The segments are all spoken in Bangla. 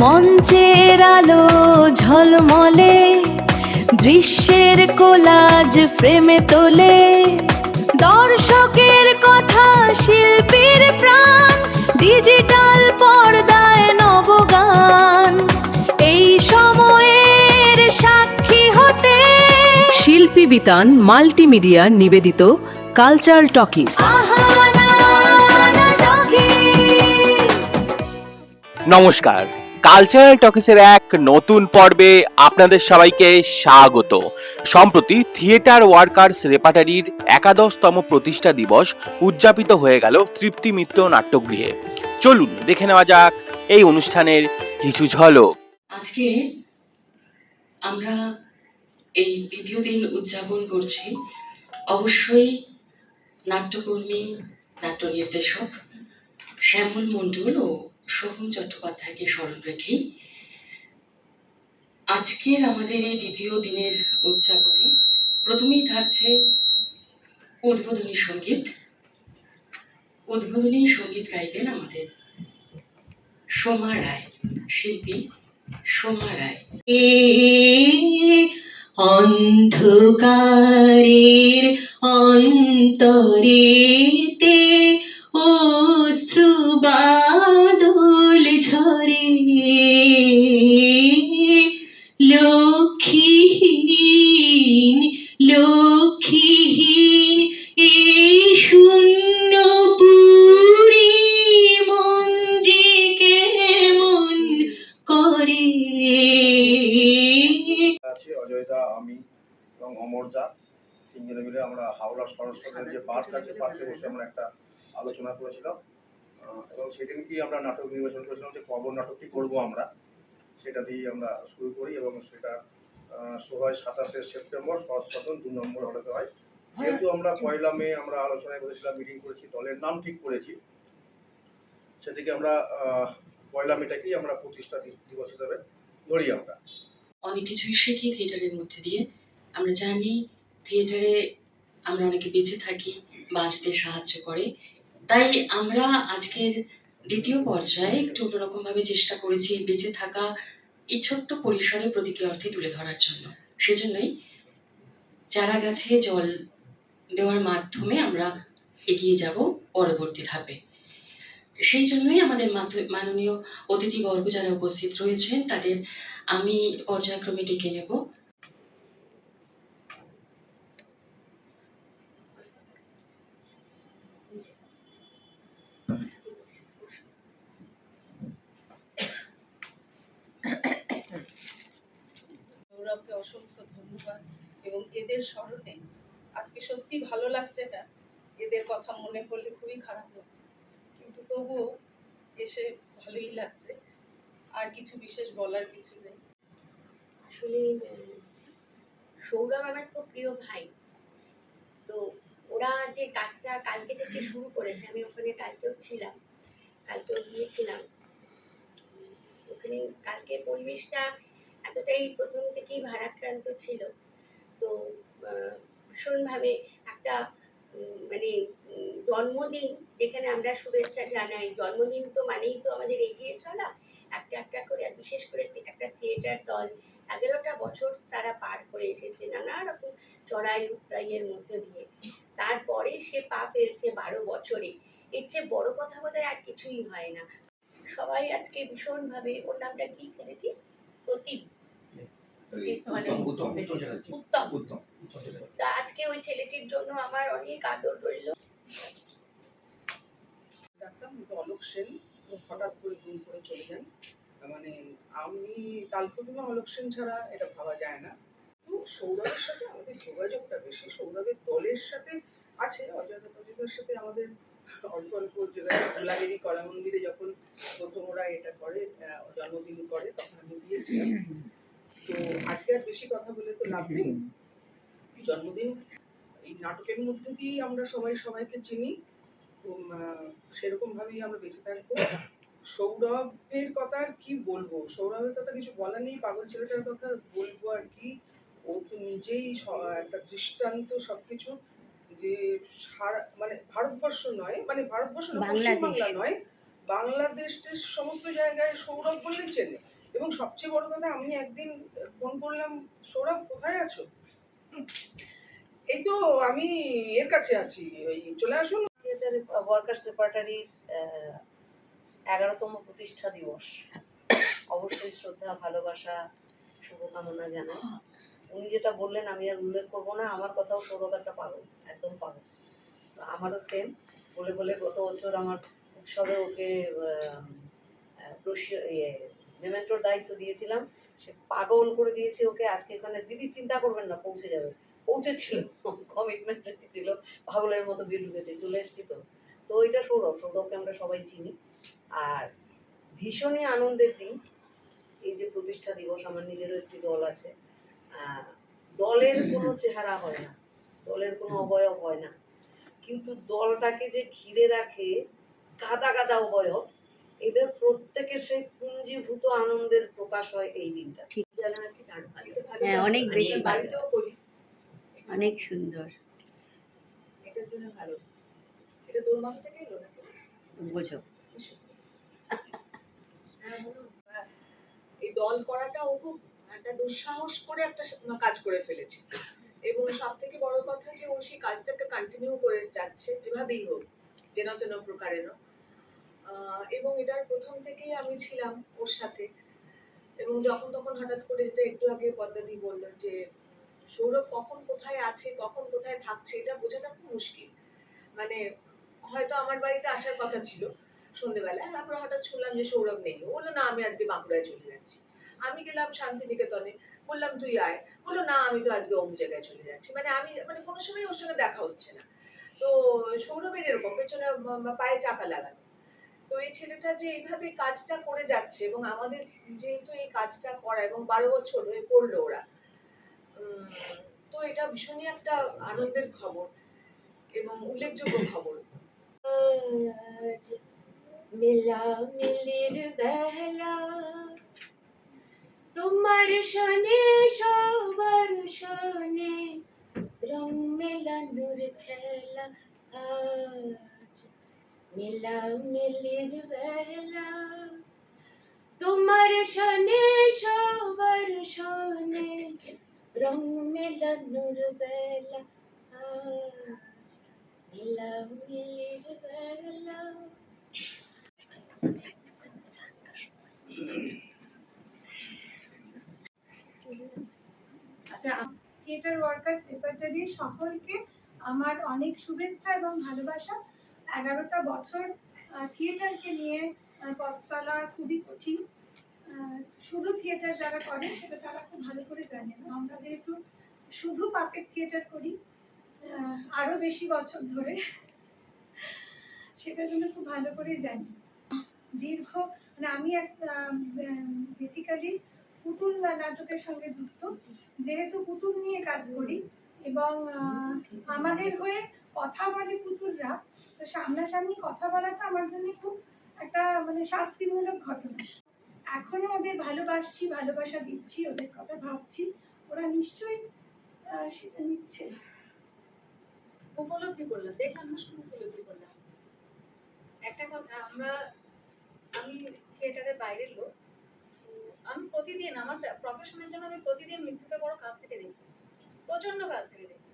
মঞ্চের আলো ঝলমলে, দৃশ্যের কোলাজ ফ্রেমে তোলে, দর্শকের কথা শিল্পীর প্রাণ, ডিজিটাল পর্দায় নবগান। এই সময়ের সাক্ষী হতে শিল্পী বিতান মাল্টিমিডিয়া নিবেদিত কালচারাল টকিজ। নমস্কার, কালচারাল টকিজের এক নতুন পর্বে আপনাদের সবাইকে স্বাগত। সম্প্রতি থিয়েটার ওয়ার্কার্স রেপার্টারির 11তম প্রতিষ্ঠা দিবস উদযাপিত হয়ে গেল তৃপ্তি মিত্র নাট্যগৃহে। চলুন দেখে নেওয়া যাক এই অনুষ্ঠানের কিছু ঝলক। আজকে আমরা এই দ্বিতীয় দিন উদযাপন করছি অবশ্যই নাট্যকর্মী, নাট্য নির্দেশক শ্যামল মণ্ডল ও শোভন চট্টোপাধ্যায়কে স্মরণ রেখেই। আজকের আমাদের এই দ্বিতীয় দিনের উদযাপনে প্রথমেই থাকছে উদ্বোধনী সঙ্গীত। উদ্বোধনী সঙ্গীত গাইবেন আমাদের সোমা রায়, শিল্পী সোমা রায়। অন্ধকারের অন্তরেতে অশ্রু বাদল ঝরে, লক্ষ্মীহীন লক্ষ্মীহীন এই শূন্য পুরী মন যে কেমন করে। অজয়দা, আমি এবং অমরদা তিনজনে মিলে আমরা হাওড়া সরস্বতীর যে পার্ক আছে, পার্কে বসে আমরা একটা আলোচনা করেছিলাম এবং সেদিন কি আমরা নাটক নির্বাচন করেছিলাম যে কবর নাটকটি করবো আমরা, সেটা দিয়ে আমরা শুরু করি এবং সেটা শো হয় 27শে সেপ্টেম্বর শরৎ সদন 2 নম্বর হলেতে হয়। যেহেতু আমরা 1 মে আমরা আলোচনায় করেছিলাম, মিটিং করেছি, দলের নাম ঠিক করেছি, সেদিকে আমরা 1 মেটাকেই আমরা প্রতিষ্ঠা দিবস হিসাবে ধরি। আমরা অনেক কিছুই শিখি থিয়েটারের মধ্যে দিয়ে। আমরা জানি থিয়েটারে আমরা অনেকে বেঁচে থাকি, বাঁচতে সাহায্য করে। তাই আমরা আজকের দ্বিতীয় পর্যায়ে একটু অন্যরকম ভাবে চেষ্টা করেছি বেঁচে থাকা এই ছোট্ট পরিসরে প্রতীকী অর্থে তুলে ধরার জন্য। সেজন্যই চারা গাছে জল দেওয়ার মাধ্যমে আমরা এগিয়ে যাব পরবর্তী ধাপে। সেই জন্যই আমাদের মাননীয় অতিথিবর্গ যারা উপস্থিত রয়েছেন তাদের আমি পর্যায়ক্রমে ডেকে নেব। সৌরভকে অসংখ্য ধন্যবাদ এবং এদের স্মরণে আজকে সত্যি ভালো লাগছে না, এদের কথা মনে করলে খুবই খারাপ লাগছে, কিন্তু তবুও এসে ভালোই লাগছে। আর কিছু বিশেষ বলার কিছু নেই। আসলে সৌরভ আমার খুব প্রিয় ভাই, তো ওরা যে কাজটা কালকে থেকে শুরু করেছে, আমি ওখানে কালকেও ছিলাম, কালকেও গিয়েছিলাম ওখানে। কালকে পরিবেশটা এতটাই প্রথম থেকেই ভারাক্রান্ত ছিল, তো ভীষণভাবে একটা মানে জন্মদিন যেখানে আমরা শুভেচ্ছা জানাই, জন্মদিন তো মানেই তো আমাদের এগিয়ে চলা একটা একটা করে, আর বিশেষ করে একটা থিয়েটার দল 11টা বছর তারা পার করে এসেছে নানা রকম চড়াই উতরাইয়ের মধ্যে দিয়ে, তারপরে সে পা ফেলছে 12 বছরে। এর চেয়ে বড় কথা বোধহয় আর কিছুই হয় না। সবাই আজকে ভীষণভাবে, ওর নামটা কি ছেলেটি? প্রতিম, উত্তম। তা আজকে ওই ছেলেটির জন্য আমার অনেক আদর রইল। ডাক্তার অলোক সেন হঠাৎ করে গুম করে চলে যান, মানে আমি কালপ্রতিমা অলোক সেন ছাড়া এটা ভাবা যায় না। তো সৌরভের সাথে আমাদের যোগাযোগটা বেশি, সৌরভের দলের সাথে আছে, অজয়দার সাথে আমাদের অল্প অল্প যোগাযোগ। গোলাগিরি কলা মন্দিরে যখন প্রথম ওরা এটা করে, জন্মদিন করে, তখন আমি গিয়েছিলাম। তো আজকে আর বেশি কথা বলে তো লাভ নেই। জন্মদিন এই নাটকের মধ্যে দিয়েই আমরা সবাই সবাইকে চিনি, সেরকম ভাবেই আমরা বেঁচে থাকবো। সৌরভের কথা আর কি বলবো, সৌরভের কথা কিছু বলার নেই, পাগল ছেলেটার কথা বলবো আর কি। ও তো নিজেই একটা দৃষ্টান্ত সবকিছু, যে মানে ভারতবর্ষ নয়, মানে ভারতবর্ষ পশ্চিমবাংলা নয়, বাংলাদেশের সমস্ত জায়গায় সৌরভ বললেই চেনে। এবং সবচেয়ে বড় কথা, আমি একদিন ফোন করলাম, সৌরভ কোথায় আছো? এই তো আমি এর কাছে আছি, ওই চলে আসুন। থিয়েটার ওয়ার্কার্স রেপার্টারির 11তম প্রতিষ্ঠা দিবস। অবশ্যই শ্রদ্ধা, ভালোবাসা, শুভকামনা জানাই। উনি যেটা বললেন আমি আর উল্লেখ করবো না, আমার কথাও সৌরভ একটা পাগল, একদম পাগল। তো আমারও সেম, বলে বলে গত বছর আমার উৎসবে ওকে মেমেন্টোর দায়িত্ব দিয়েছিলাম, সে পাগল করে দিয়েছে ওকে। আজকে এখানে দিদি চিন্তা করবেন না, পৌঁছে যাবে, পৌঁছেছিল, কমিটমেন্ট রেখেছিল, পাগলের মতো বিল ঢুকেছে, চলে এসেছি। তো তো এটা সৌরভকে আমরা সবাই চিনি। আর ভীষণই আনন্দের দিন এই যে প্রতিষ্ঠা দিবস। আমার নিজেরও একটি দল আছে, দলের কোনো চেহারা হয় না, দলের কোনো অবয়ব হয় না, কিন্তু দলটাকে যে ঘিরে রাখে গাদা গাদা অবয়ব, এদের প্রত্যেকের সেই পুঞ্জীভূত আনন্দের প্রকাশ হয় এই দিনটা। ঠিক হ্যাঁ, অনেক বেশি ভালো। বাড়িতেও করি, অনেক সুন্দর। এটার জন্য ভালো। এটা তোর মাথা থেকে এলো নাকি? বোঝো, এই দল করাটা ও খুব একটা দুঃসাহস করে একটা কাজ করে ফেলেছে, এবং সব থেকে বড় কথা যে ও সেই কাজটাকে কন্টিনিউ করে যাচ্ছে যেভাবেই হোক, যেন তেন প্রকারেণ। এবং এটার প্রথম থেকেই আমি ছিলাম ওর সাথে, এবং যখন তখন হঠাৎ করে, যেটা একটু আগে পদ্মাদি বললো যে সৌরভ কখন কোথায় আছে, কখন কোথায় থাকছে, এটা বোঝাটা খুব মুশকিল। মানে হয়তো আমার বাড়িতে আসার কথা ছিল সন্ধ্যেবেলায়, তারপর হঠাৎ শুনলাম যে সৌরভ নেই, ও বললো না আমি আজকে বাঁকুড়ায় চলে যাচ্ছি। আমি গেলাম শান্তিনিকেতনে, বললাম তুই আয়, বললো না আমি তো আজকে অমুক জায়গায় চলে যাচ্ছি। মানে কোনো সময় ওর সঙ্গে দেখা হচ্ছে না। তো সৌরভের এরকম পেছনে পায়ে চাকা লাগানো। তো এই ছেলেটা যে এইভাবে কাজটা করে যাচ্ছে, এবং আমাদের যেহেতু এই কাজটা করা, এবং 12 বছর হয়ে করলো ওরা, তো এটা ভীষণই একটা আনন্দের খবর এবং উল্লেখযোগ্য খবর। আজ মিলা মিলির বেলা, তোমার শনে সবার শনে রং মেলানোর খেলা। আজ মিলা মিলির বেলা, তোমার শনে সবার শনে রং মেলানোর বেলা। আজ মিলা মিলির বেলা। আচ্ছা, থিয়েটার ওয়ার্কার্স রেপার্টারির সকলকে আমার অনেক শুভেচ্ছা এবং ভালোবাসা। 11টা বছর থিয়েটারকে নিয়ে পথ চলা খুবই কঠিন। শুধু থিয়েটার যারা করে সেটা তারা খুব ভালো করে জানে। আমরা যেহেতু শুধু পাপেট থিয়েটার করি আরো বেশি বছর ধরে, সেটার জন্য খুব ভালো করে জানি। দীর্ঘ মানে আমি বেসিক্যালি পুতুল নাটকের সঙ্গে যুক্ত, যেহেতু পুতুল নিয়ে কাজ করি এবং আমাদের হয়ে কথা বলে পুতুলরা, তো সামনাসামনি কথা বলাটা আমার জন্য খুব একটা মানে শাস্তিমূলক ঘটনা। এখনো ওদের ভালোবাসছি, ভালোবাসা দিচ্ছি, ওদের কথা ভাবছি, ওরা নিশ্চয়ই সেটা নিচ্ছে। উপলব্ধি করলাম, দেখলাম না, শুধু উপলব্ধি করলাম একটা কথা। আমি থিয়েটারের বাইরের লোক, আমি প্রতিদিন আমার প্রফেশনের জন্য আমি প্রতিদিন মৃত্যুকে বড় কাছ থেকে দেখি, প্রচন্ড কাছ থেকে দেখি।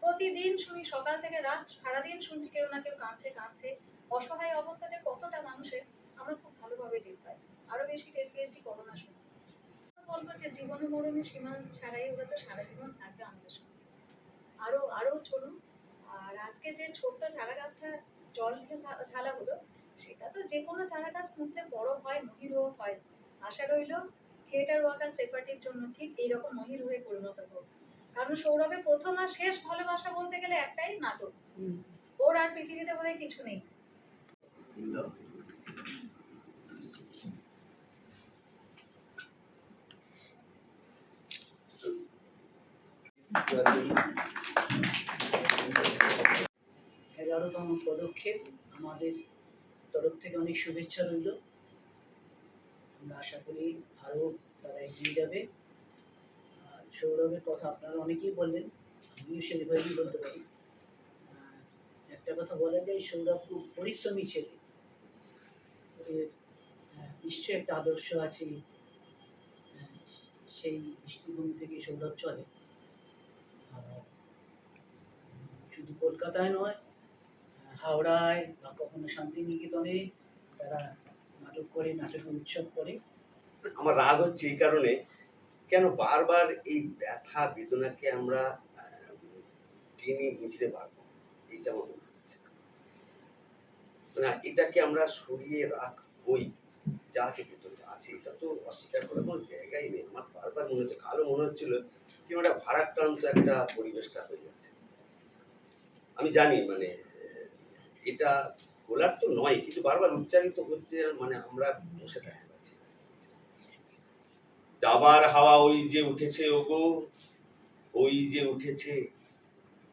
প্রতিদিন শুনি, সকাল থেকে রাত সারাদিন শুনছি কেউ না কেউ কাঁদছে। অসহায় অবস্থা যে কতটা মানুষের আমরা খুব ভালোভাবে টের পাই। আরো বেশি টের পেয়েছি করোনার সময়। বলবো যে জীবনে মরণে সীমা ছাড়াই ওরা তো সারা জীবন থাকবে আমাদের সঙ্গে, আরো চলুন। আর আজকে যে ছোট্ট চারা গাছটা জল দিয়ে ঢালা হলো, সেটা তো যে কোনো চারা গাছ পুঁতলে বড় হয়, মহিরুহ হয়। আশা রইল থিয়েটার ওয়ার্কার্স রেপার্টির জন্য ঠিক এইরকম মহিরুহে পরিণত হোক। কারণ সৌরভের প্রথম আর শেষ ভালোবাসা বলতে গেলে একটাই, নাটক। ওর আর পৃথিবীতে বোধহয় কিছু নেই। এগারোতম পদক্ষেপ, আমাদের তরফ থেকে অনেক শুভেচ্ছা রইল। আমরা আশা করি আরও তারা এগিয়ে যাবে। আর সৌরভের কথা আপনারা অনেকেই বললেন, আমিও সেভাবেই বলতে পারি। একটা কথা বলা যায়, সৌরভ খুব পরিশ্রমী ছেলে, নিশ্চয়ই একটা আদর্শ আছে সেই দৃষ্টিভঙ্গি থেকে সৌরভ চলে। আর শুধু কলকাতায় নয়, হাওড়ায় বা কখনো শান্তিনিকেতনে তারা নাটক করে, নাটকের উৎসব করে। আমার রাগ হচ্ছে এই কারণে, কেন বারবার এই ব্যথা বেদনাকে আমরা টেনে হিঁচড়ে পারবো, এইটা আমার মনে হচ্ছে না। এটাকে আমরা সরিয়ে রাখবই, যা আছে ভেতরে আছে, এটা তো অস্বীকার করার কোনো জায়গাই নেই। আমার বারবার মনে হচ্ছে, কারো মনে হচ্ছিল কি একটা ভারাক্রান্ত একটা পরিবেশটা হয়ে যাচ্ছে। আমি জানি মানে এটা বলার তো নয়, কিন্তু বারবার উচ্চারিত হচ্ছে, মানে আমরা বসে থাকতে পারছি না। যাবার হাওয়া ওই যে উঠেছে ওগো, ওই যে উঠেছে,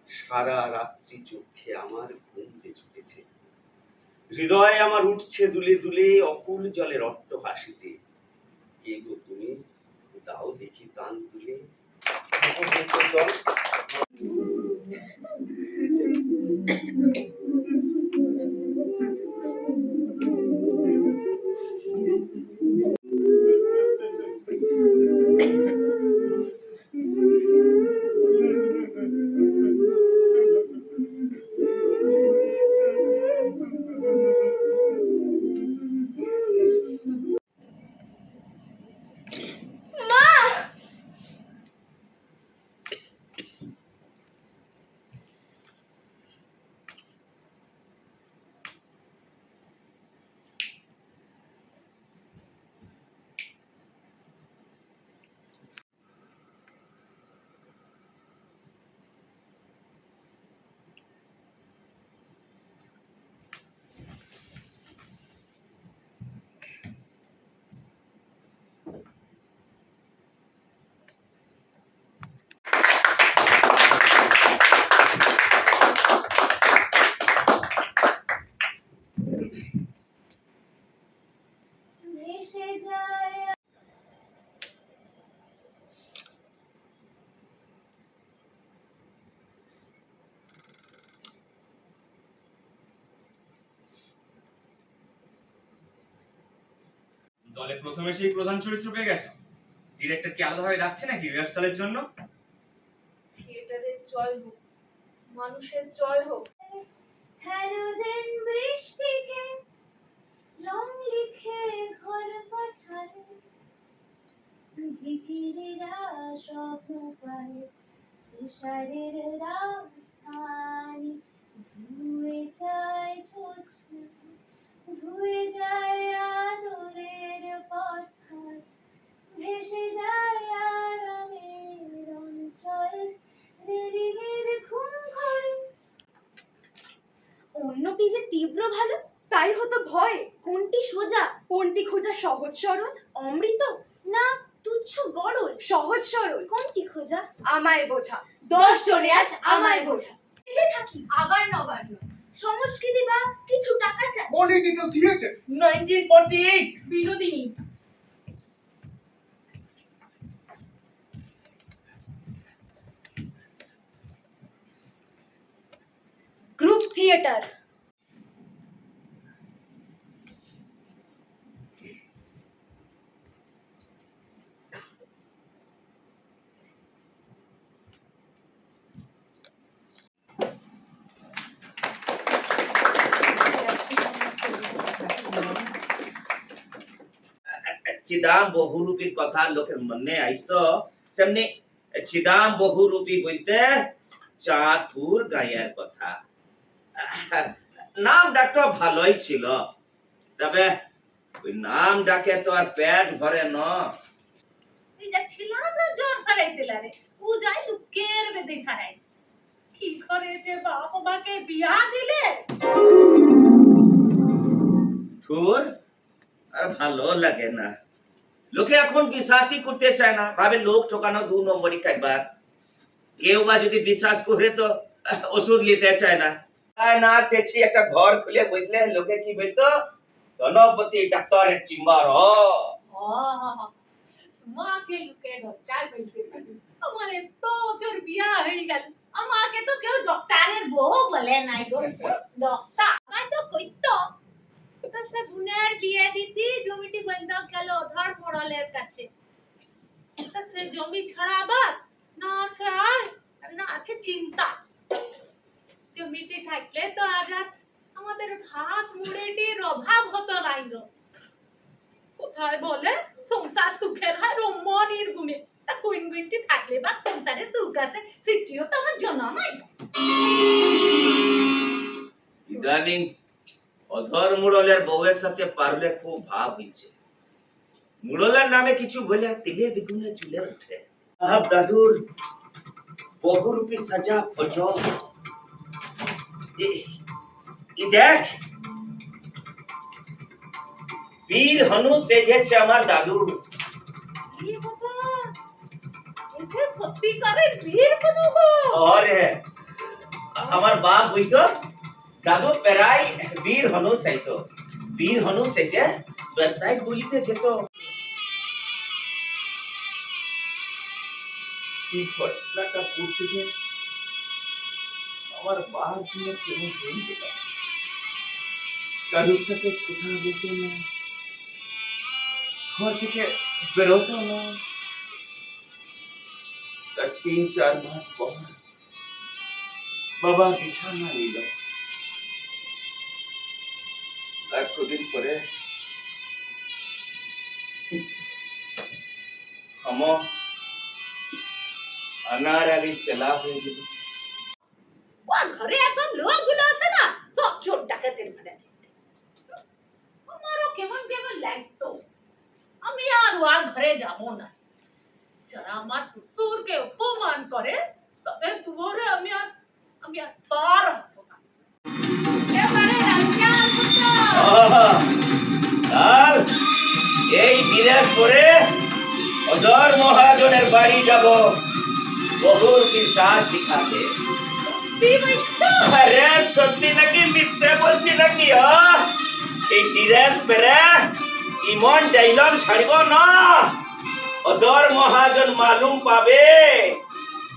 সারা রাত্রি চোখে আমার ঘুম যে ছুটেছে, হৃদয় আমার উঠছে দুলে দুলে অকুল জলের অট্ট হাসিতে, কে গো তুমি, দাও দেখি তান তুলে। ভেসে যায় দলে প্রথমে সেই প্রধান চরিত্র পেয়ে গেছো? ডিরেক্টর কি আলাদাভাবে ডাকছে নাকি রিহার্সালের জন্য? থিয়েটারের জয় হোক, মানুষের জয় হোক। হ্যালোজেন বৃষ্টিকে রং লিখে ঘর পাঠায়, ভিখিরিরা স্বপ্ন পায় তুষারের রাজধানী, ধুয়ে যায় জ্যোৎস্না, ধুয়ে যায় আদরের পথঘাট, ভেসে যায় আরামের অঞ্চল, রেলিংয়ের ঘুমঘর। অন্যটি যে তীব্র ভালো, তাই হতো ভয়। কোনটি সোজা, কোনটি খোঁজা সহজ সরল, অমৃত না তুচ্ছ গরল। সহজ সরল কোনটি খোঁজা, আমায় বোঝা, 10 জনে আজ আমায় বোঝা। এতে থাকি আবার নবান্ন, সংস্কৃতি বা কিছু টাকা চাই। Political theatre 1948 Binodini. Group theatre. Chhidam বহুরূপীর কথা লোকের মনে আইতো, সেমনি ছিদাম বহুরূপী বলতে চাঁদপুর গায়ের কথা। নাম ডাকটা ভালোই ছিল, তবে ওই নাম ডাকে তো আর পেট ভরে না। এই যা ছিলাম না জোর সারাই দিলারে, ও যাই লুকের বেদে সারাই। কি করেছে বাপ মাকে বিয়া দিলে? ধুর, আর ভালো লাগে না। লোকে এখন বিশ্বাসই করতে চায় না, ভাবে লোক ঠকানো 2 নম্বরই কারবার। কেউ বা যদি বিশ্বাস করে তো ওষুধ নিতে চায় না। তাই না চেয়েছি একটা ঘর খুলে বসলে লোকে কি বলতো, ধনপতি ডাক্তারের চিম্বার। মাকে লুকে ডক্টর বলতে আমারে তো জোর বিয়া হয়ে গেল, আমাকে তো কেউ ডক্টরের বউ বলে নাই গো। ডক্টর আমায় তো কইতো তো সে বুনের বিয়ে দিতি, জমিটি বন্ধক গেল ধর মোড়লের কাছে। তা সে জমি ছাড়া আবার না আছে আয় আর না আছে চিন্তা। জমিটি থাকলে তো আজ আর আমাদের ভাত মুড়িটির অভাব হতো নাই গো। কোথায় বলে সংসার সুখের হয় রম্য নির্গুণে, তা কুইন গুইনটি থাকলে বা সংসারে সুখ আছে সেটিও তো আমার জানা নাই। ইদানিং অধর মুড়লের বউয়ের সাথে পারলে খুব ভাব হইছে। মুড়লের নামে কিছু বলে তিলে বিগুনে চুলে উঠে। আহ দাদুর বহুরূপী সাজা ফজ ই দেখ, বীর হনু সেজেছে আমার দাদু। এ বাবা, এই যে সত্যিকারের বীর হনু গো। আরে আমার বাপ বুঝতো দাদু পেরাই বীর হনু সাইতো। বীর হনু সেজে ওয়েবসাইট গুলিতে যেত। এই ঘটনাটা পড়তে গিয়ে আমার বাপ যেন কেমন হয়ে গেল। কারোর সাথে কথা বলতো না, ঘর থেকে বেরোতো না। তার 3-4 মাস পর বাবা বিছানা নিল। আর কদিন পরে अनार अली चला হয়ে গেল। ওর ঘরে এসব লোকগুলো আছে না, সব চোর ডাকাতের ভাড়া দিতে। আমারও কেমন কেমন লাগতো। আমি আর ওর ঘরে যাব না। যারা আমার শ্বশুরকে অপমান করে তাদের দুয়ারে আমি আর পার হবো না। এবারে রাজা পুত্র, আর এই বিরাজ করে অদর মহাজনের বাড়ি যাব বহুরূপী সাজ দিখাতে। কি বলছো? আরে সত্যি নাকি মিথ্যে বলছি নাকি? এই ডিরেস পেরে ইমন ডায়লগ ছাড়িব না, অদর মহাজন মালুম পাবে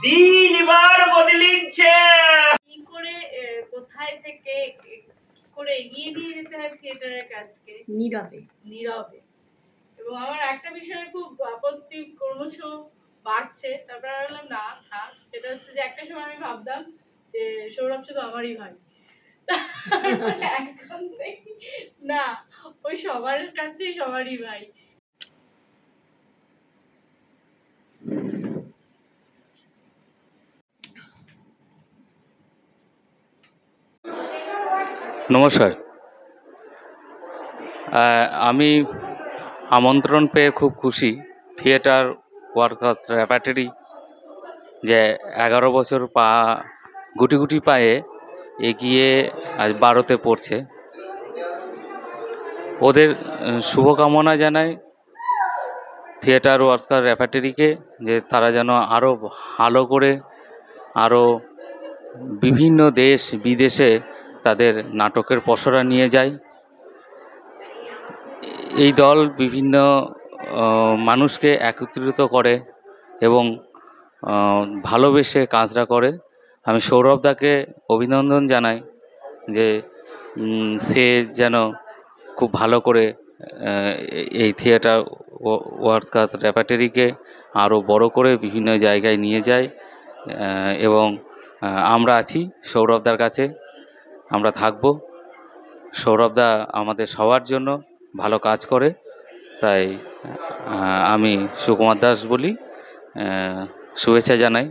দিন এবার বদলিছে। কি করে কোথায় থেকে কি করে এগিয়ে নিয়ে যেতে হয় থিয়েটারের কাজকে নীরবে। নীরবে। এবং আমার একটা বিষয়ে খুব আপত্তি ক্রমশ বাড়ছে, তারপর আমি বললাম না থাক। সেটা হচ্ছে যে একটা সময় আমি ভাবতাম যে সৌরভ শুধু আমারই ভাই, এখন দেখি না, ওই সবার কাছেই সবারই ভাই। নমস্কার, আমি আমন্ত্রণ পেয়ে খুব খুশি। থিয়েটার ওয়ার্কার্স রেপার্টরি যে 11 বছর গুটি গুটি পায়ে এগিয়ে আজ 12তে পড়ছে, ওদের শুভকামনা জানাই থিয়েটার ওয়ার্কার্স রেপার্টরিকে, যে তারা যেন আরও ভালো করে আরও বিভিন্ন দেশ বিদেশে তাদের নাটকের পসরা নিয়ে যায়। এই দল বিভিন্ন মানুষকে একত্রিত করে এবং ভালোবেসে কাজটা করে। আমি সৌরভদাকে অভিনন্দন জানাই যে সে যেন খুব ভালো করে এই থিয়েটার ওয়ার্কার্স রেপার্টরিকে আরও বড় করে বিভিন্ন জায়গায় নিয়ে যায় এবং আমরা আছি সৌরভদার কাছে, আমরা থাকব। সৌরভদা আমাদের সবার জন্য ভালো কাজ করে, তাই আমি সুকুমার দাস বলি, শুভেচ্ছা জানাই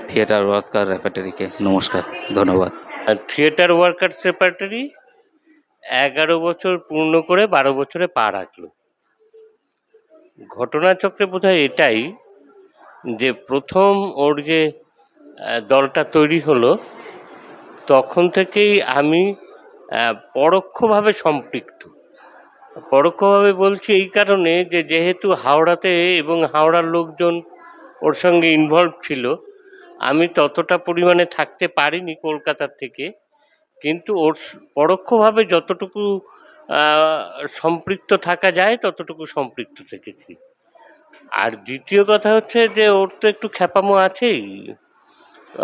থিয়েটার ওয়ার্কার্স রেপার্টরিকে। নমস্কার, ধন্যবাদ। থিয়েটার ওয়ার্কার্স রেপার্টরি 11 বছর পূর্ণ করে 12 বছরে পা রাখলো। ঘটনাচক্রে বোধহয় এটাই যে প্রথম ওর যে দলটা তৈরি হলো তখন থেকেই আমি পরোক্ষভাবে সম্পৃক্ত। পরোক্ষভাবে বলছি এই কারণে যে যেহেতু হাওড়াতে এবং হাওড়ার লোকজন ওর সঙ্গে ইনভলভ ছিল, আমি ততটা পরিমাণে থাকতে পারিনি কলকাতার থেকে, কিন্তু ওর পরোক্ষভাবে যতটুকু সম্পৃক্ত থাকা যায় ততটুকু সম্পৃক্ত থেকেছি। আর দ্বিতীয় কথা হচ্ছে যে ওর তো একটু খ্যাপামো আছেই।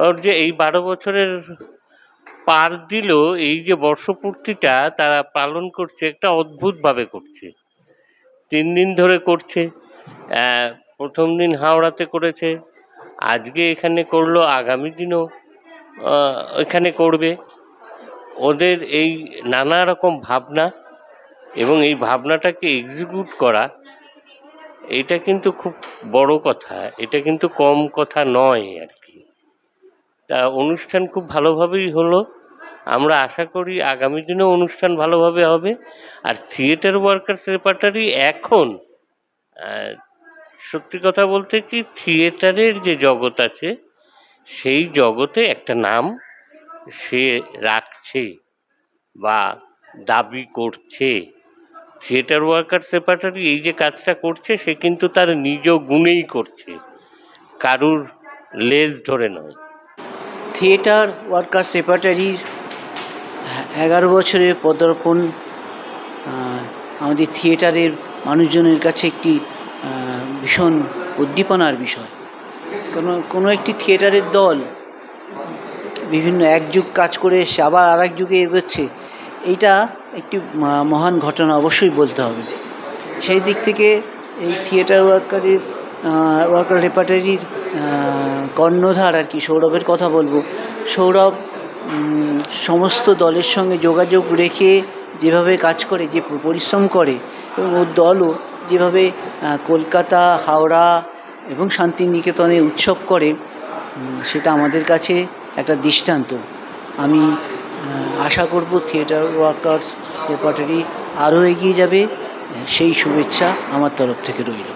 ওর যে এই 12 বছরের পার দিল, এই যে বর্ষপূর্তিটা তারা পালন করছে একটা অদ্ভুতভাবে করছে। 3 দিন ধরে করছে। প্রথম দিন হাওড়াতে করেছে, আজকে এখানে করলো, আগামী দিনও এখানে করবে। ওদের এই নানা রকম ভাবনা এবং এই ভাবনাটাকে এক্সিকিউট করা, এটা কিন্তু খুব বড় কথা, এটা কিন্তু কম কথা নয় আর কি। তা অনুষ্ঠান খুব ভালোভাবেই হলো, আমরা আশা করি আগামী দিনেও অনুষ্ঠান ভালোভাবে হবে। আর থিয়েটার ওয়ার্কার্স রেপার্টারি এখন সত্যি কথা বলতে কি, থিয়েটারের যে জগৎ আছে সেই জগতে একটা নাম সে রাখছে বা দাবি করছে। থিয়েটার ওয়ার্কার্স রেপার্টারি এই যে কাজটা করছে সে কিন্তু তার নিজ গুণেই করছে, কারুর লেজ ধরে নয়। থিয়েটার ওয়ার্কার্স রেপার্টারির 11 বছরের পদার্পণ আমাদের থিয়েটারের মানুষজনের কাছে একটি ভীষণ উদ্দীপনার বিষয়। কোনো একটি থিয়েটারের দল বিভিন্ন এক যুগ কাজ করে এসে আবার আর এক যুগে এগোচ্ছে, এইটা একটি মহান ঘটনা অবশ্যই বলতে হবে। সেই দিক থেকে এই থিয়েটার ওয়ার্কার রেপার্টারির কর্ণধার আর কি সৌরভের কথা বলবো। সৌরভ সমস্ত দলের সঙ্গে যোগাযোগ রেখে যেভাবে কাজ করে, যে পরিশ্রম করে, এবং ওর দলও যেভাবে কলকাতা, হাওড়া এবং শান্তিনিকেতনে উৎসব করে, সেটা আমাদের কাছে একটা দৃষ্টান্ত। আমি আশা করব থিয়েটার ওয়ার্কার্স রেপার্টারি আরও এগিয়ে যাবে, সেই শুভেচ্ছা আমার তরফ থেকে রইল।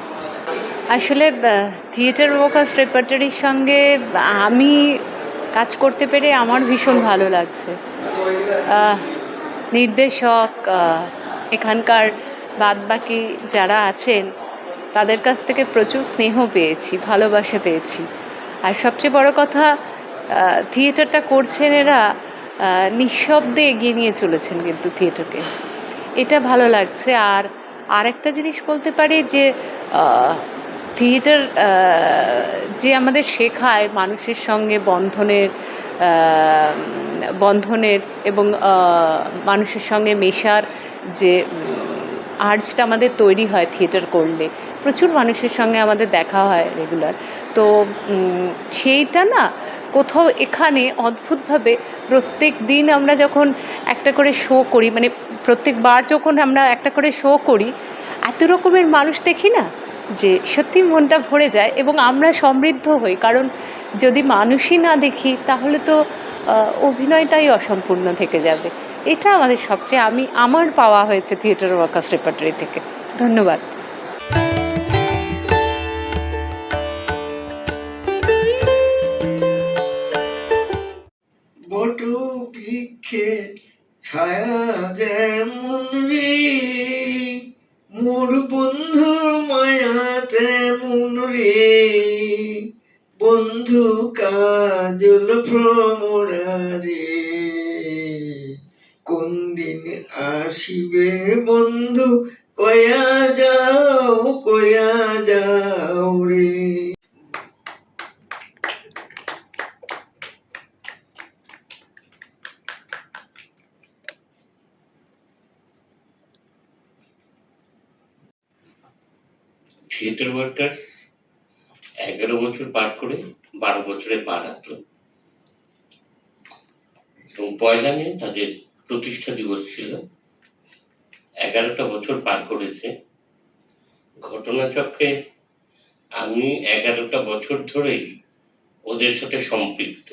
আসলে থিয়েটার ওয়ার্কার্স রেপার্টারির সঙ্গে আমি কাজ করতে পেরে আমার ভীষণ ভালো লাগছে। নির্দেশক, এখানকার বাদবাকি যারা আছেন তাদের কাছ থেকে প্রচুর স্নেহ পেয়েছি, ভালোবাসা পেয়েছি। আর সবচেয়ে বড় কথা, থিয়েটারটা করছেন এরা নিঃশব্দে এগিয়ে নিয়ে চলেছেন কিন্তু থিয়েটারকে, এটা ভালো লাগছে। আর আরেকটা জিনিস বলতে পারি যে থিয়েটার যে আমাদের শেখায় মানুষের সঙ্গে বন্ধনের এবং মানুষের সঙ্গে মেশার যে আর্জটা আমাদের তৈরি হয় থিয়েটার করলে, প্রচুর মানুষের সঙ্গে আমাদের দেখা হয় রেগুলার, তো সেইটা না কোথাও এখানে অদ্ভুতভাবে প্রত্যেক দিন আমরা যখন একটা করে শো করি, মানে প্রত্যেকবার যখন আমরা একটা করে শো করি, এত রকমের মানুষ দেখি না যে সত্যি মনটা ভরে যায় এবং আমরা সমৃদ্ধ হই। কারণ যদি মানুষই না দেখি তাহলে তো অভিনয়টাই অসম্পূর্ণ থেকে যাবে। এটা আমাদের সবচেয়ে আমার পাওয়া হয়েছে থিয়েটার ওয়ার্কার্স রেপার্টারি থেকে। ধন্যবাদ। বটু বৃক্ষে ছায়া যেমন রে, মোর বন্ধুর মায়া তেমন রে, বন্ধু কাজল ভ্রমরা রে, কোন দিন আসিবে বন্ধু কয়া যাও রে। থিয়েটার ওয়ার্কার্স 11 বছর পার করে 12 বছরে পা রাখলো এবং পয়লা মে তাদের প্রতিষ্ঠা দিবস ছিল। 11টা বছর পার করেছে। ঘটনাচক্রে আমি 11টা বছর ধরেই ওদের সাথে সম্পৃক্ত।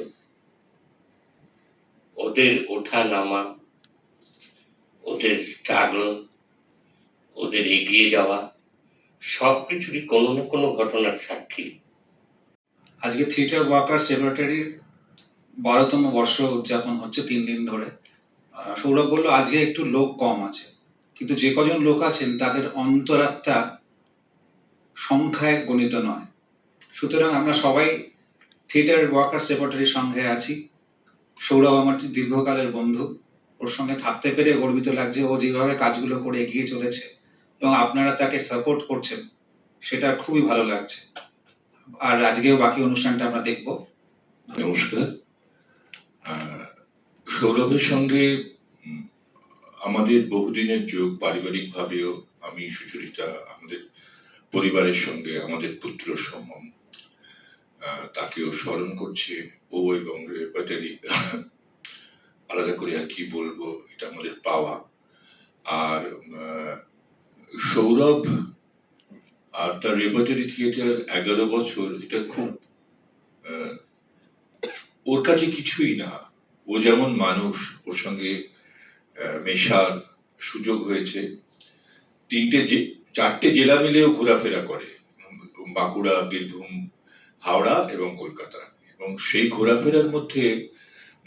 ওদের ওঠা নামা, ওদের স্ট্রাগল, ওদের এগিয়ে যাওয়া, সবকিছুরই কোনো না কোনো ঘটনার সাক্ষী। আজকে থিয়েটার ওয়ার্কার্স রেপার্টারির 12তম বর্ষ উদযাপন হচ্ছে 3 দিন ধরে। সৌরভ বলল আজকে একটু লোক কম আছে, কিন্তু যে কজন লোক আছেন তাদের অন্তরাত্মা সংখ্যায় গণিত নয়। সুতরাং আমরা সবাই থিয়েটার ওয়ার্কার্স রেপার্টারির সঙ্গে আছি। সৌরভ আমার দীর্ঘকালের বন্ধু, ওর সঙ্গে থাকতে পেরে গর্বিত লাগছে। ও যেভাবে কাজগুলো করে এগিয়ে চলেছে এবং আপনারা তাকে সাপোর্ট করছেন, সেটা খুবই ভালো লাগছে। আর আজকেও বাকি অনুষ্ঠানটা আমরা দেখব। নমস্কার। সৌরভের সঙ্গে আমাদের বহুদিনের যোগ, পারিবারিক ভাবেও আমি সুচরিতা, আমাদের পরিবারের সঙ্গে আমাদের পুত্র সম, তাকেও স্মরণ করছে ও এবং রেপার্টারি। আলাদা করে আর কি বলবো, এটা আমাদের পাওয়া। আর সৌরভ আর তার রেপার্টারি থিয়েটার 11 বছর, এটা খুব ওর কাছে কিছুই না। ও যেমন মানুষ, ওর সঙ্গে মেশার সুযোগ হয়েছে। 4টে জেলা মিলেও ঘোরাফেরা করে, বাঁকুড়া, বীরভূম, হাওড়া এবং কলকাতা। এবং সেই ঘোরাফেরার মধ্যে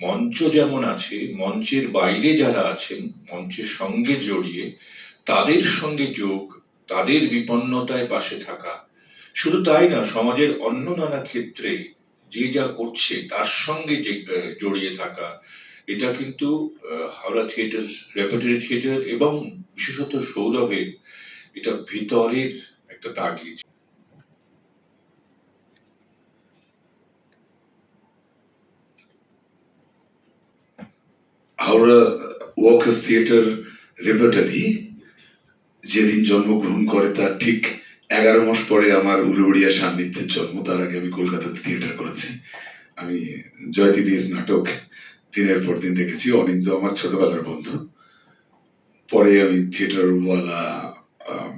মঞ্চ যেমন আছে, মঞ্চের বাইরে যারা আছেন, মঞ্চের সঙ্গে জড়িয়ে তাদের সঙ্গে যোগ, তাদের বিপন্নতায় পাশে থাকা। শুধু তাই না, সমাজের অন্য নানা ক্ষেত্রে যে যা করছে তার সঙ্গে জড়িয়ে থাকা। এটা কিন্তু হাওড়া থিয়েটার, রেপার্টারি থিয়েটার এবং বিশেষত সৌরভের এটা ভিতরের একটা তাগিদ। হাওড়া ওয়ার্কার্স থিয়েটার রেপার্টারি যেদিন জন্মগ্রহণ করে তার ঠিক 11 মাস পরে আমার উলুবেড়িয়া সান্নিধ্যের জন্ম। তার আগে আমি কলকাতাতে থিয়েটার করেছি। আমি জয়দিদির নাটক দিনের পর দিন দেখেছি। অনিন্দ আমার ছোটবেলার বন্ধু। পরে আমি থিয়েটার ওয়ালা,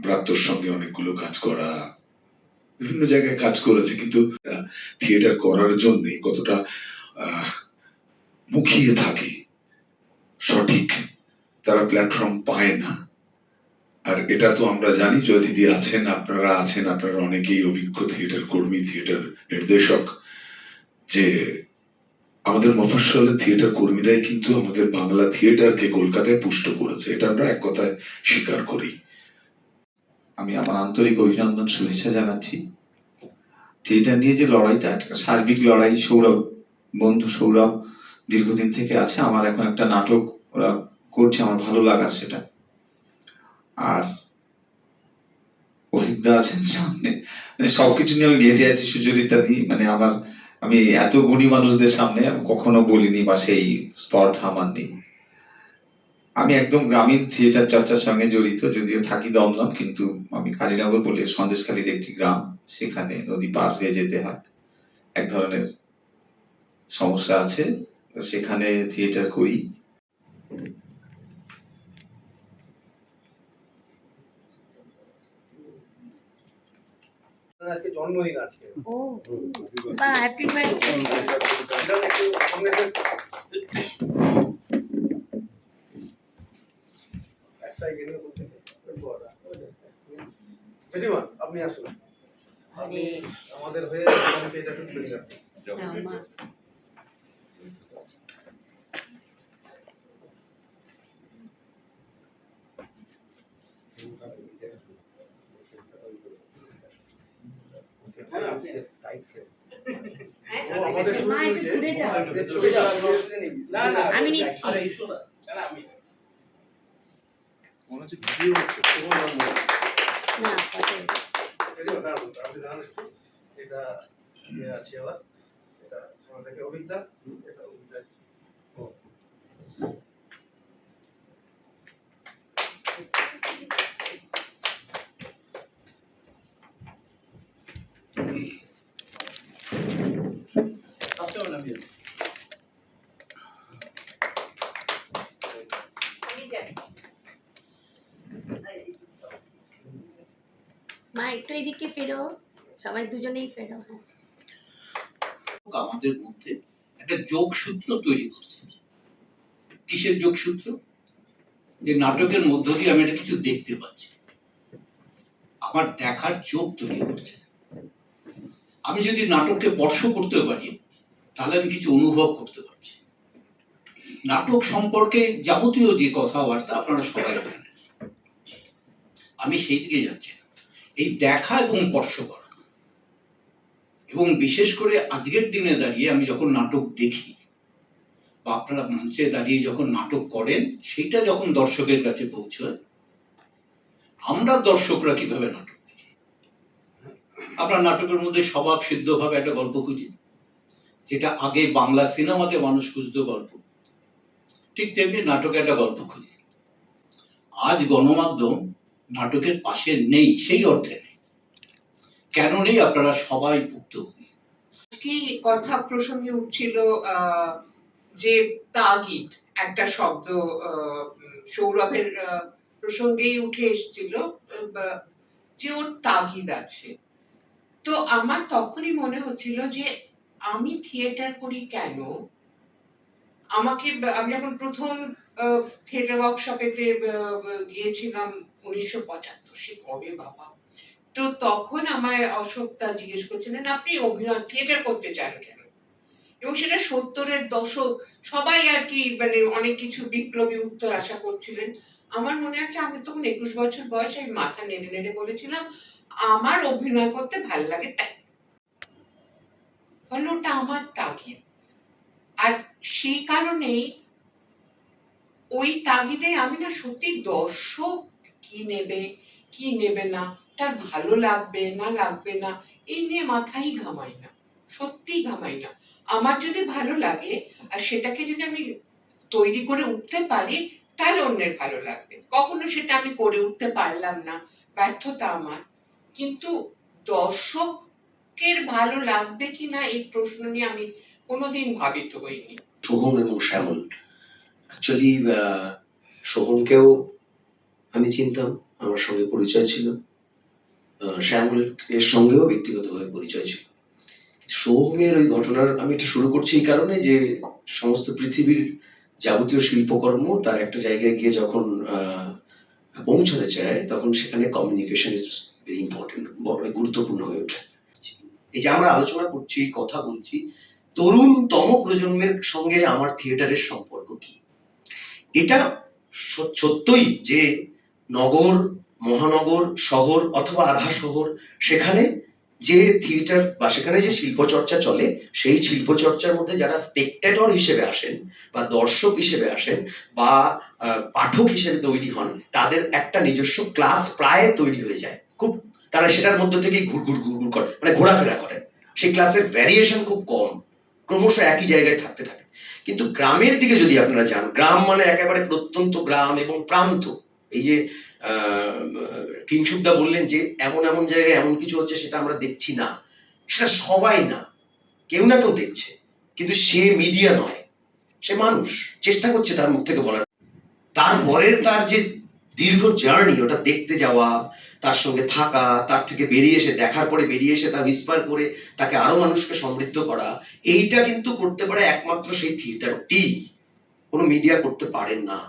ব্রাত্যর সঙ্গে অনেকগুলো কাজ করা, বিভিন্ন জায়গায় কাজ করেছি। কিন্তু থিয়েটার করার জন্য কতটা মুখিয়ে থাকে, সঠিক তারা প্ল্যাটফর্ম পায় না। আর এটা তো আমরা জানি, জয়দিদি আছেন, আপনারা আছেন, আপনারা অনেকেই অভিজ্ঞ থিয়েটার কর্মী, থিয়েটার নির্দেশক, যে আমাদের মফস্বলের থিয়েটার কর্মীরাই কিন্তু আমাদের বাংলা থিয়েটারকে কলকাতায় পুষ্ট করেছে। এটা আমরা এক কথায় স্বীকার করি। আমি আমার আন্তরিক অভিনন্দন, শুভেচ্ছা জানাচ্ছি। থিয়েটার নিয়ে যে লড়াইটা, একটা সার্বিক লড়াই। সৌরভ, বন্ধু সৌরভ দীর্ঘদিন থেকে আছে। আমার এখন একটা নাটক ওরা করছে, আমার ভালো লাগার সেটা। আর অভিজ্ঞতা আছেন সামনে, মানে সবকিছু নিয়ে আমি ঘেটে আছি সুচরিতা দি। মানে আমি এত গুণী মানুষদের সামনে আমি কখনো বলিনি বা সেই স্পট আমার নেই। আমি একদম গ্রামীণ থিয়েটার চর্চার সঙ্গে জড়িত, যদিও থাকি দমদম, কিন্তু আমি কালীনগর বলে সন্দেশখালীর একটি গ্রাম, সেখানে নদী পার হয়ে যেতে হয়। এক ধরনের সমস্যা আছে, সেখানে থিয়েটার করি। আজকে জন্মদিন আজকে। ও বা হ্যাপি জেঠিমা আপনি আসুন, আপনি আমাদের হয়ে আমাকে এটা একটু তুলে রাখুন। আমি নিচ্ছি। মনে হচ্ছে ভিডিও হচ্ছে। না এটা আছে আবার, এটা আমাদেরকে অভিজ্ঞতা, এটা অভিজ্ঞতা। মা একটু এদিকে ফেরো, সবাই দুজনেই ফেরো। আমাদের মধ্যে একটা যোগসূত্র তৈরি করছে। কিসের যোগসূত্র? যে নাটকের মধ্য দিয়ে আমি একটা কিছু দেখতে পাচ্ছি, আমার দেখার চোখ তৈরি করছে। আমি যদি নাটককে স্পর্শ করতে পারি, তাহলে আমি কিছু অনুভব করতে পারছি। নাটক সম্পর্কে যাবতীয় যে কথাবার্তা আপনারা সবাই জানেন, আমি সেই দিকে যাচ্ছি না। এই দেখা এবং স্পর্শ করা, এবং বিশেষ করে আজকের দিনে দাঁড়িয়ে আমি যখন নাটক দেখি বা আপনারা মঞ্চে দাঁড়িয়ে যখন নাটক করেন, সেটা যখন দর্শকের কাছে পৌঁছয়, আমরা দর্শকরা কিভাবে নাটক দেখি। আপনার নাটকের মধ্যে স্বভাব সিদ্ধভাবে একটা গল্প খুঁজি, যেটা আগে বাংলা সিনেমাতে মানুষ খুঁজতো গল্প, ঠিক তেমনি নাটকে একটা গল্প খুঁজি। আজ গণমাধ্যম নাটকের পাশে নেই, সেই অর্থে নেই। কেন নেই আপনারা সবাই ভুক্তভোগী। কি কথা প্রসঙ্গে উঠছিল যে তাগিদ একটা শব্দ সৌরভের প্রসঙ্গেই উঠে এসেছিল যে ওর তাগিদ আছে। তো আমার তখনই মনে হচ্ছিল যে আমি থিয়েটার করি কেন, আমি যখন প্রথম থিয়েটার ওয়ার্কশপেতে গিয়েছিলাম 1975, সে কবে বাবা। তো তখন আমায় অশোকদা জিজ্ঞেস করছিলেন আপনি অভিনয় থিয়েটার করতে চান কেন, এবং সেটা 70-এর দশক, সবাই আর কি মানে অনেক কিছু বিপ্লবী উত্তর আশা করছিলেন। আমার মনে আছে আমি তখন 21 বছর বয়স, আমি মাথা নেড়ে নেড়ে বলেছিলাম আমার অভিনয় করতে ভালো লাগে তাই, ফলে ওটা আমার তাগিদ। আর সেই কারণেই ওই তাগিদে আমি না সত্যি দর্শক কি নেবে কি নেবে না, তার ভালো লাগবে না লাগবে না এই নিয়ে মাথাই ঘামাই না, সত্যি ঘামাই না। আমার যদি ভালো লাগে আর সেটাকে যদি আমি তৈরি করে উঠতে পারি তাহলে অন্যের ভালো লাগবে। কখনো সেটা আমি করে উঠতে পারলাম না, ব্যর্থতা আমার। কিন্তু দর্শকের ভালো লাগবে কিনা এই প্রশ্ন নিয়ে আমি কোনোদিন ভাবিত হইনি। সোহম এবং শ্যামল, অ্যাকচুয়ালি সোহমকেও আমি চিনতাম, আমার সঙ্গে পরিচয় ছিল, শ্যামলের সঙ্গেও ব্যক্তিগতভাবে পরিচয় ছিল। সোহমের ওই ঘটনার আমি এটা শুরু করছি এই কারণে যে সমস্ত পৃথিবীর যাবতীয় শিল্পকর্ম তার একটা জায়গায় গিয়ে যখন পৌঁছাতে চায় তখন সেখানে কমিউনিকেশন ইজ ভেরি ইম্পর্টেন্ট, বড় গুরুত্বপূর্ণ হয়ে ওঠে। এই যে আমরা আলোচনা করছি, কথা বলছি, তরুণতম প্রজন্মের সঙ্গে আমার থিয়েটারের সম্পর্ক কি, এটা সত্যই যে নগর, মহানগর, শহর অথবা আধা শহর, সেখানে যে থিয়েটার বা সেখানে যে শিল্পচর্চা চলে সেই শিল্পচর্চার মধ্যে যারা স্পেকটেটর হিসেবে আসেন বা দর্শক হিসেবে আসেন বা পাঠক হিসেবে তৈরি হন, তাদের একটা নিজস্ব ক্লাস প্রায় তৈরি হয়ে যায়। খুব তারা সেটার মধ্যে থেকেই ঘুরঘুর করে, মানে ঘোরাফেরা করেন। সেই ক্লাসের ভ্যারিয়েশন খুব কম, ক্রমশ একই জায়গায় থাকতে থাকে। কিন্তু গ্রামের দিকে যদি আপনারা যান, গ্রাম মানে একেবারে প্রত্যন্ত গ্রাম এবং প্রান্ত। এই যে কিংশুকদা বললেন যে এমন এমন জায়গায় এমন কিছু হচ্ছে সেটা আমরা দেখছি না, সেটা সবাই না, কেউ না কেউ দেখছে, কিন্তু সে মিডিয়া নয়, সে মানুষ, চেষ্টা করছে তার মুখ থেকে বলার। তারপরের তার যে দীর্ঘ জার্নি, ওটা দেখতে যাওয়া, তার সঙ্গে থাকা, তার থেকে বেরিয়ে এসে, দেখার পরে বেরিয়ে এসে তার ইন্সপায়ার করে তাকে আরো মানুষকে সমৃদ্ধ করা, এইটা কিন্তু করতে পারে একমাত্র সেই থিয়েটারটি, কোনো মিডিয়া করতে পারেন না।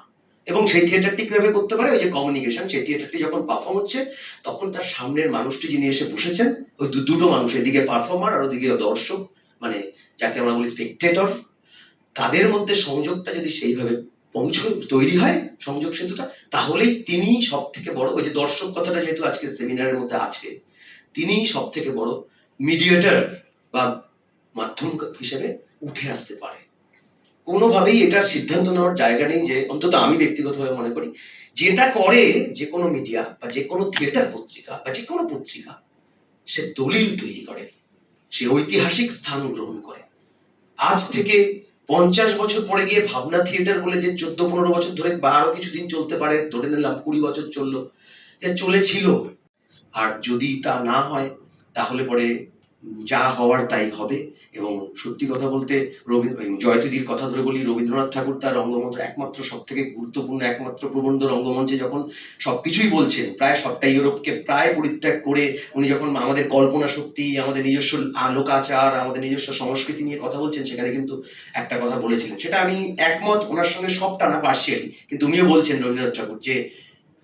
এবং সেই থিয়েটারটি কিভাবে করতে পারে, ওই যে কমিউনিকেশন, সেই থিয়েটারটি যখন পারফর্ম হচ্ছে তখন তার সামনের মানুষটি যিনি এসে বসেছেন, ওই দুটো মানুষ, এদিকে পারফর্মার আর ওদিকে দর্শক, মানে যাকে আমরা বলি স্পেকটেটর, তাদের মধ্যে সংযোগটা যদি সেইভাবে তৈরি হয়, সংযোগ সেতুটা, তাহলেই তিনি সব থেকে বড়, ওই যে দর্শক কথাটা যেহেতু আজকের সেমিনারের মধ্যে আছে, তিনি সব থেকে বড় মিডিয়েটর বা মাধ্যম হিসেবে উঠে আসতে পারে। কোনোভাবেই এটা সিদ্ধান্ত নেওয়ার জায়গা নেই যে, অন্তত আমি ব্যক্তিগতভাবে মনে করি, যেটা করে যে কোনো মিডিয়া বা যে কোনো থিয়েটার পত্রিকা বা যে কোনো পত্রিকা, সে দলিল তৈরি করে, সে ঐতিহাসিক স্থান গ্রহণ করে। আজ থেকে 50 বছর পরে গিয়ে ভাবনা থিয়েটার বলে যে 14-15 বছর ধরে বা আরো কিছুদিন চলতে পারে, ধরে নিলাম 20 বছর চললো, যে চলেছিল। আর যদি তা না হয় তাহলে পরে যা হওয়ার তাই হবে। এবং সত্যি কথা বলতে, জয়তীদির কথা ধরে বলি, রবীন্দ্রনাথ ঠাকুর তার রঙ্গমঞ্চ একমাত্র সব থেকে গুরুত্বপূর্ণ একমাত্র প্রবন্ধ রঙ্গমঞ্চে যখন সবকিছুই বলছেন, প্রায় সবটা ইউরোপকে প্রায় পরিত্যাগ করে উনি যখন আমাদের কল্পনা শক্তি, আমাদের নিজস্ব লোকাচার, আমাদের নিজস্ব সংস্কৃতি নিয়ে কথা বলছেন, সেখানে কিন্তু একটা কথা বলেছিলেন, সেটা আমি একমত, ওনার সঙ্গে সবটা না পার্সিয়ালি, কিন্তু উনিও বলছেন রবীন্দ্রনাথ ঠাকুর যে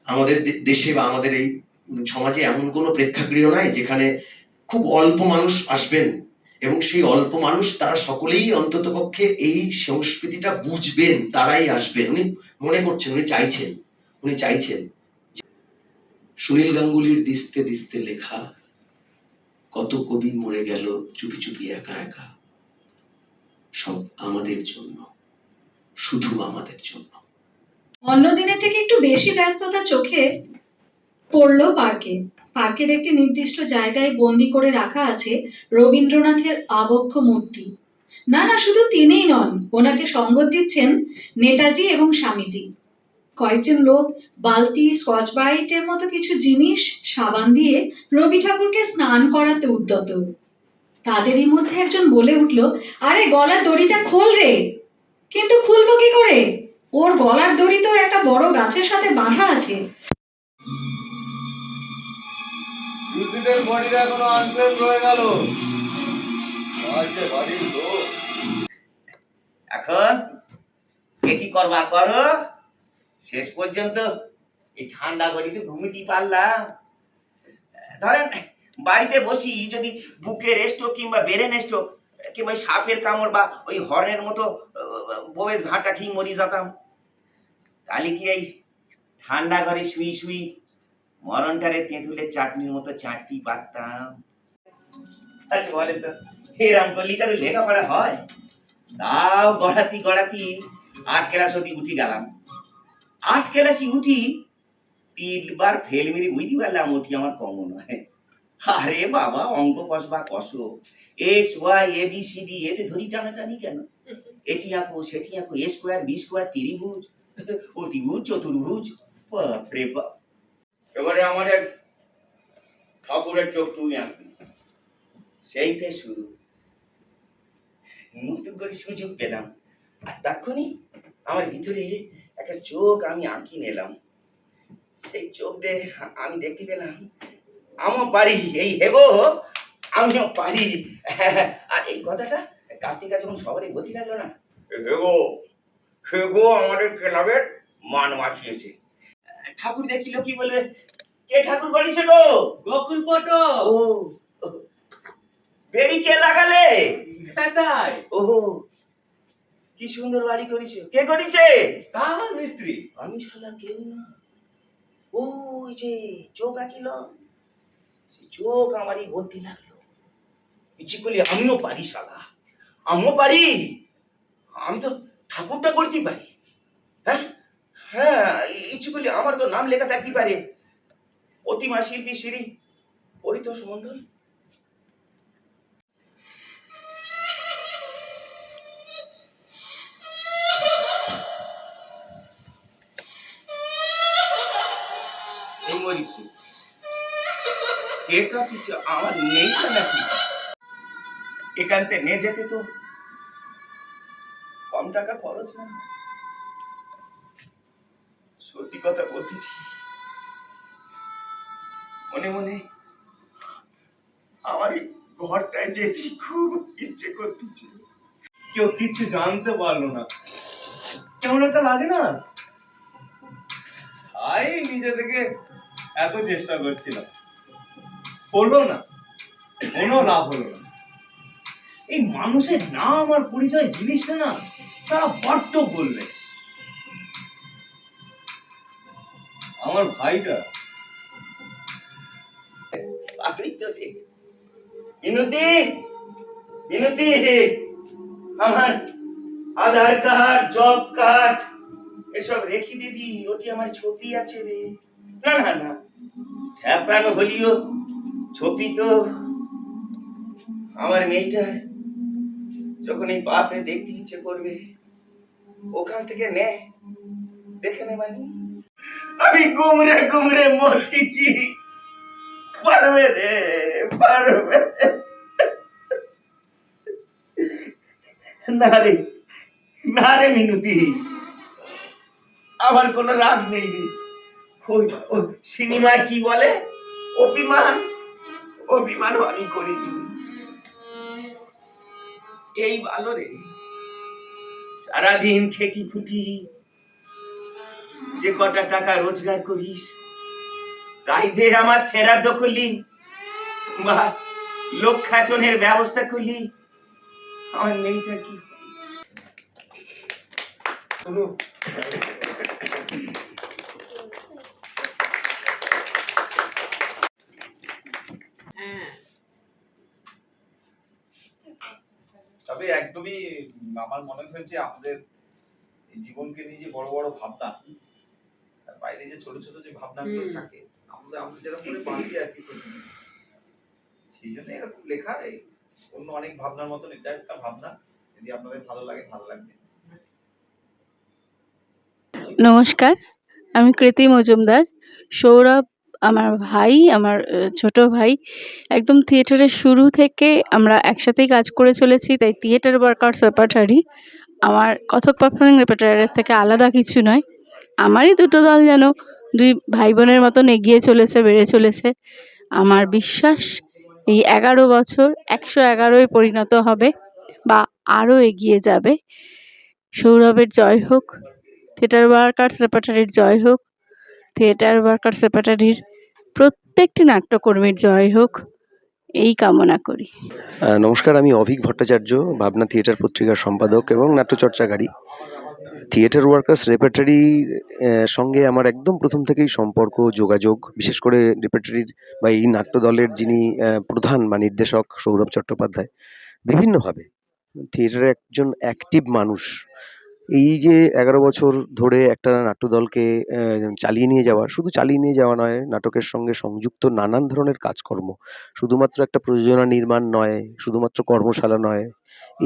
আমাদের দেশে বা আমাদের এই সমাজে এমন কোনো প্রেক্ষাগৃহ নাই যেখানে খুব অল্প মানুষ আসবেন এবং সেই অল্প মানুষ তারা সকলেই অন্ততপক্ষে এই সংস্কৃতিটা বুঝবেন, তারাই আসবেন। উনি মনে করছেন, উনি চাইছেন সুনীল গাঙ্গুলির দিস্তে দিস্তে লেখা, কত কবি মরে গেল চুপি চুপি একা একা, সব আমাদের জন্য, শুধু আমাদের জন্য। অন্য দিনের থেকে একটু বেশি ব্যস্ততা চোখে পড়লো পার্কের একটি নির্দিষ্ট জায়গায় বন্দি করে রাখা আছে রবীন্দ্রনাথের আবক্ষ মূর্তি। না শুধু তিনিই নন, ওনাকে সঙ্গত দিচ্ছেন নেতাজি এবং স্বামীজি। কয়েকজন লোক বালতি, স্কচ ব্রাইটের মতো কিছু জিনিস সাবান দিয়ে রবি ঠাকুরকে স্নান করাতে উদ্যত। তাদেরই মধ্যে একজন বলে উঠল, আরে গলার দড়িটা খোল রে। কিন্তু খুলবো কি করে? ওর গলার দড়ি তো একটা বড় গাছের সাথে বাঁধা আছে। বডিটা এখনো আনট্রেন রয়ে গেল। আচ্ছা বাড়ির লোক এখন কে কি করবা করো, শেষ পর্যন্ত এই ঠান্ডা ঘড়িতে ঘুমিতে পারলাম। ধরেন বাড়িতে বসি যদি বুকের স্ট্রোক কিংবা ব্রেন স্ট্রোক কিংবা সাপের কামড় বা ওই হর্নের মতো বউয়ের ঝাঁটা ঠিক মরি যেতাম, তাহলে কি এই ঠান্ডা ঘরে শুই শুই মরণটারে তেঁতুলের চাটনির মতো চাটতেই পারতাম? আচ্ছা বলেন তো, এরাম করলি কারো লেখাপড়া হয়? তাও গড়াতি গড়াতি 8 ক্লাস অব্দি উঠি গেলাম। 8 ক্লাসই উঠি 3বার ফেল মেরে বুঝতে পারলাম উঠি আমার কমন হয়। আরে বাবা, অঙ্ক কষবা কষো, x Y A B C D এতে ধরি টানাটানি কেন? এটি আঁকো সেটি আঁকো, এ স্কোয়ার বি স্কোয়ার ত্রিভুজ অতিভুজ চতুর্ভুজ, বাপরে বাপ। এবারে আমার এক ঠাকুরের চোখ তুমি আঁকবি, সেইতে শুরু। নতুন করে সুযোগ পেলাম আর তখনই আমার ভিতরে একটা চোখ আমি আঁকি নিলাম। সেই চোখ দিয়ে আমি দেখতে পেলাম আমিও পারি, এই হেগো আমিও পারি। আর এই কথাটা কার্তিকা যখন সবারই বলতে লাগলো না, হেগো হেগো আমাদের ক্লাবের মান বাঁচিয়েছে। ঠাকুর দেখিল কি বলবে, কে ঠাকুর বানিয়েছে গো? গোকুল পটো। ও বেড়ি কে লাগালে? কোথায়? ও কি সুন্দর বাড়ি করেছে, কে করেছে? সামান মিস্ত্রি। আমি শালা কেউ না। ওই যে চোখ আঁকিল, সেই চোখ আমারই বলতে লাগলো, ইচ্ছে করলে আমিও পারি শালা, আমিও পারি, আমি তো ঠাকুরটা করতে পারি। হ্যাঁ হ্যাঁ, ইচ্ছে করলে আমার তো নাম লেখা থাকতে পারে, প্রতিমা শিল্পী শ্রী পরিতোষ মণ্ডল। এই মরিছি কে কাঁদিছে, আমার নেইটা নাকি? এখানতে নিয়ে যেতে তো কম টাকা খরচ না। সত্যি কথা বলতেছি, মনে মনে আমার এই ঘরটায় যেতে খুব ইচ্ছে করতেছে। কেউ কিছু জানতে পারলো না, কেমন একটা লাগে না? তাই নিজে থেকে এত চেষ্টা করছিলাম, হলো না, কোনো লাভ হলো না। এই মানুষের নাম আর পরিচয় জিনিসটা না সারা বড্ড বললে। আমার ভাইটা বিনতি বিনতি, আমার আধার কার্ড জব কার্ড এসব রেখে দিবি, ওটি আমার ছবি আছে রে। না না না, হ্যাপড়ানো হলিও ছবি তো আমার মেয়েটার যখন এই বাপরে দেখতে ইচ্ছে করবে ওখান থেকে নে, দেখে নে। মানে আমি গুমরে গুমরে মরতেছি, পারবে রে পারবে না রে, না রে মিনতি, আমার কোনো রাগ নেই রে। ওই সিনেমায় কি বলে, অভিমান, অভিমানও আমি করিনি। এই ভালো রে, সারাদিন খেটি খুটি যে কটা টাকা রোজগার করিস তাই দে আমার ছেঁড়া দখলি বা লোক খাটনের ব্যবস্থা করলি, আমার মেয়েটা কি তবে একদমই আমার মনে হয়েছে আমাদের এই জীবনকে নিয়ে যে বড় বড় ভাবনা, তার বাইরে যে ছোট ছোট যে ভাবনাগুলো থাকে, আমরা যেরকম করে বাঁচি আর কি, সেই জন্য এরকম লেখা। এই অন্য অনেক ভাবনার মতন এটা একটা ভাবনা, যদি আপনাদের ভালো লাগে ভালো লাগবে। নমস্কার, আমি কৃতি মজুমদার। সৌরভ আমার ভাই, আমার ছোট ভাই। একদম থিয়েটারের শুরু থেকে আমরা একসাথেই কাজ করে চলেছি, তাই থিয়েটার ওয়ার্কার্স রেপার্টরি আমার কথক পারফর্মিং রেপার্টরির থেকে আলাদা কিছু নয়। আমারই দুটো দল যেন দুই ভাই বোনের মতন এগিয়ে চলেছে, বেড়ে চলেছে। আমার বিশ্বাস এই 11 বছর 111য় পরিণত হবে বা আরও এগিয়ে যাবে। সৌরভের জয় হোক, থিয়েটার ওয়ার্কার্স রেপার্টরির জয় হোক, থিয়েটার ওয়ার্কার্স রেপার্টরির প্রত্যেকটি নাট্যকর্মীর জয় হোক, এই কামনা করি। নমস্কার, আমি অভিক ভট্টাচার্য, ভাবনা থিয়েটার পত্রিকার সম্পাদক এবং নাট্যচর্চাকারী। থিয়েটার ওয়ার্কার্স রেপার্টরির সঙ্গে আমার একদম প্রথম থেকেই সম্পর্ক, যোগাযোগ, বিশেষ করে রেপার্টরির বা এই নাট্যদলের যিনি প্রধান বা নির্দেশক সৌরভ চট্টোপাধ্যায়, বিভিন্নভাবে থিয়েটারে একজন অ্যাক্টিভ মানুষ। এই যে 11 বছর ধরে একটা নাট্যদলকে চালিয়ে নিয়ে যাওয়া, শুধু চালিয়ে নিয়ে যাওয়া নয়, নাটকের সঙ্গে সংযুক্ত নানান ধরনের কাজকর্ম, শুধুমাত্র একটা প্রযোজনা নির্মাণ নয়, শুধুমাত্র কর্মশালা নয়,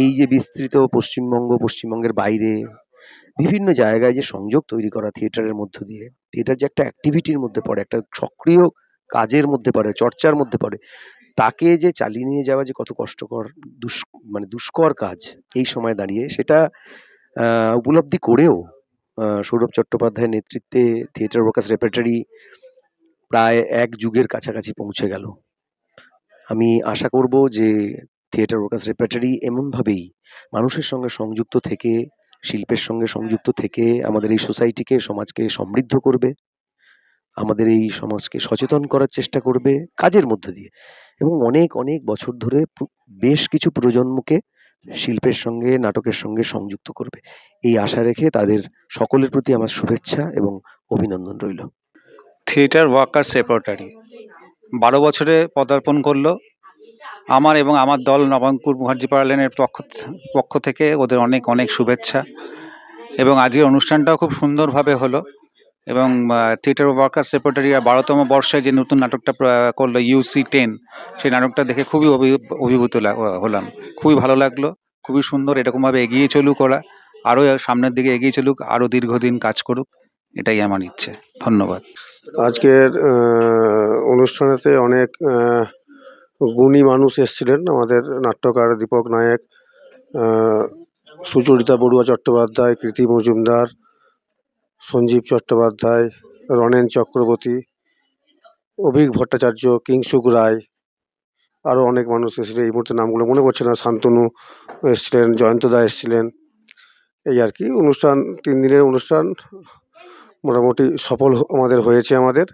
এই যে বিস্তৃত পশ্চিমবঙ্গের বাইরে বিভিন্ন জায়গায় যে সংযোগ তৈরি করা থিয়েটারের মধ্য দিয়ে, থিয়েটার যে একটা অ্যাক্টিভিটির মধ্যে পড়ে, একটা সক্রিয় কাজের মধ্যে পড়ে, চর্চার মধ্যে পড়ে, তাকে যে চালিয়ে নিয়ে যাওয়া যে কত কষ্টকর, দুষ্কর কাজ এই সময় দাঁড়িয়ে, সেটা উপলব্ধি করেও সৌরভ চট্টোপাধ্যায়ের নেতৃত্বে থিয়েটার ওয়ার্কার্স রেপার্টরি প্রায় 1 যুগের কাছাকাছি পৌঁছে গেল। আমি আশা করব যে থিয়েটার ওয়ার্কার্স রেপার্টরি এমনভাবেই মানুষের সঙ্গে সংযুক্ত থেকে, শিল্পের সঙ্গে সংযুক্ত থেকে আমাদের এই সোসাইটিকে, সমাজকে সমৃদ্ধ করবে, আমাদের এই সমাজকে সচেতন করার চেষ্টা করবে কাজের মধ্য দিয়ে, এবং অনেক অনেক বছর ধরে বেশ কিছু প্রজন্মকে শিল্পের সঙ্গে, নাটকের সঙ্গে সংযুক্ত করবে। এই আশা রেখে তাদের সকলের প্রতি আমার শুভেচ্ছা এবং অভিনন্দন রইল। থিয়েটার ওয়ার্কার্স রেপার্টরি 12 বছরে পদার্পণ করলো। আমার এবং আমার দল নবাঙ্কুর মুখার্জি পার্লামেন্টের পক্ষ থেকে ওদের অনেক অনেক শুভেচ্ছা। এবং আজকের অনুষ্ঠানটাও খুব সুন্দরভাবে হলো। এবং থিয়েটার ওয়ার্কার্স রেপার্টরি 12তম বর্ষে যে নতুন নাটকটা করলো UC10, সেই নাটকটা দেখে খুবই অভিভূত হলাম। খুবই ভালো লাগলো, খুবই সুন্দর। এরকমভাবে এগিয়ে চলুক ওরা, আরও সামনের দিকে এগিয়ে চলুক, আরও দীর্ঘদিন কাজ করুক, এটাই আমার ইচ্ছে। ধন্যবাদ। আজকের অনুষ্ঠানেতে অনেক গুণী মানুষ এসেছিলেন। আমাদের নাট্যকার দীপক নায়েক, সুচরিতা বড়ুয়া চট্টোপাধ্যায়, কৃতি মজুমদার, সঞ্জীব চট্টোপাধ্যায়, রনেন চক্রবর্তী, অভিক ভট্টাচার্য, কিংসুক রায়, আরও অনেক মানুষ এসেছিলেন। এই মুহূর্তে নামগুলো মনে পড়ছে না। শান্তনু এসেছিলেন, জয়ন্তদা এসেছিলেন। এই আর কি অনুষ্ঠান, 3 দিনের অনুষ্ঠান মোটামুটি সফল আমাদের হয়েছে। আমাদের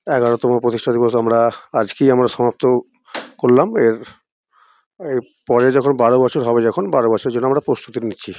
11তম প্রতিষ্ঠা দিবস আজকেই আমরা সমাপ্ত করলাম। এর পরে যখন 12 বছর হবে, 12 বছরের জন্য আমরা প্রস্তুতি নিচ্ছি।